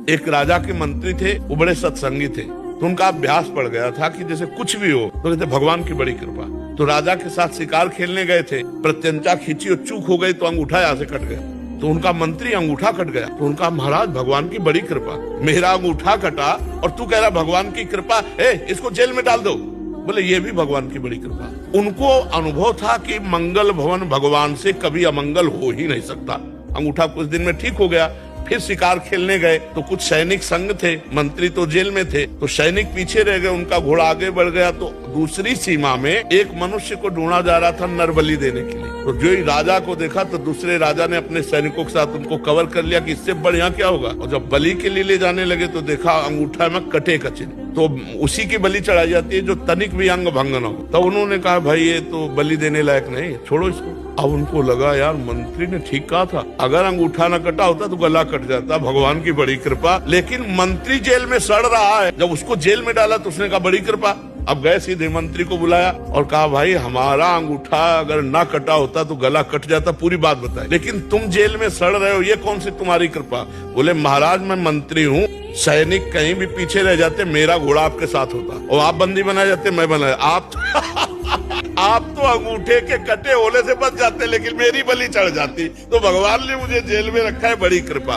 एक राजा के मंत्री थे, वो बड़े सत्संगी थे, तो उनका अभ्यास पड़ गया था कि जैसे कुछ भी हो तो कहते भगवान की बड़ी कृपा। तो राजा के साथ शिकार खेलने गए थे, प्रत्यंचा खींची और चूक हो गई तो अंगूठा यहाँ से कट गया। तो उनका मंत्री अंगूठा कट गया, तो उनका महाराज भगवान की बड़ी कृपा, मेरा अंगूठा कटा और तू कह रहा भगवान की कृपा, इसको जेल में डाल दो। बोले ये भी भगवान की बड़ी कृपा। उनको अनुभव था कि मंगल भवन भगवान से कभी अमंगल हो ही नहीं सकता। अंगूठा कुछ दिन में ठीक हो गया। फिर शिकार खेलने गए तो कुछ सैनिक संग थे, मंत्री तो जेल में थे, तो सैनिक पीछे रह गए, उनका घोड़ा आगे बढ़ गया। तो दूसरी सीमा में एक मनुष्य को ढूंढा जा रहा था नरबली देने के लिए। तो जो ही राजा को देखा तो दूसरे राजा ने अपने सैनिकों के साथ उनको कवर कर लिया कि इससे बढ़िया क्या होगा। और जब बलि के लिए ले जाने लगे तो देखा अंगूठा में कटे का चिन्ह, तो उसी की बलि चढ़ाई जाती है जो तनिक भी अंग भंग न हो। तो उन्होंने कहा भाई ये तो बलि देने लायक नहीं, छोड़ो इसको। अब उनको लगा यार मंत्री ने ठीक कहा था, अगर अंगूठा न कटा होता तो गला कट जाता, भगवान की बड़ी कृपा। लेकिन मंत्री जेल में सड़ रहा है, जब उसको जेल में डाला तो उसने कहा बड़ी कृपा। अब गए सीधे मंत्री को बुलाया और कहा भाई हमारा अंगूठा अगर ना कटा होता तो गला कट जाता, पूरी बात बताए, लेकिन तुम जेल में सड़ रहे हो, ये कौन सी तुम्हारी कृपा। बोले महाराज मैं मंत्री हूँ, सैनिक कहीं भी पीछे रह जाते मेरा घोड़ा आपके साथ होता, और आप बंदी बनाए जाते मैं बनाया, आप तो अंगूठे के कटे होने से बच जाते लेकिन मेरी बलि चढ़ जाती। तो भगवान ने मुझे जेल में रखा है, बड़ी कृपा।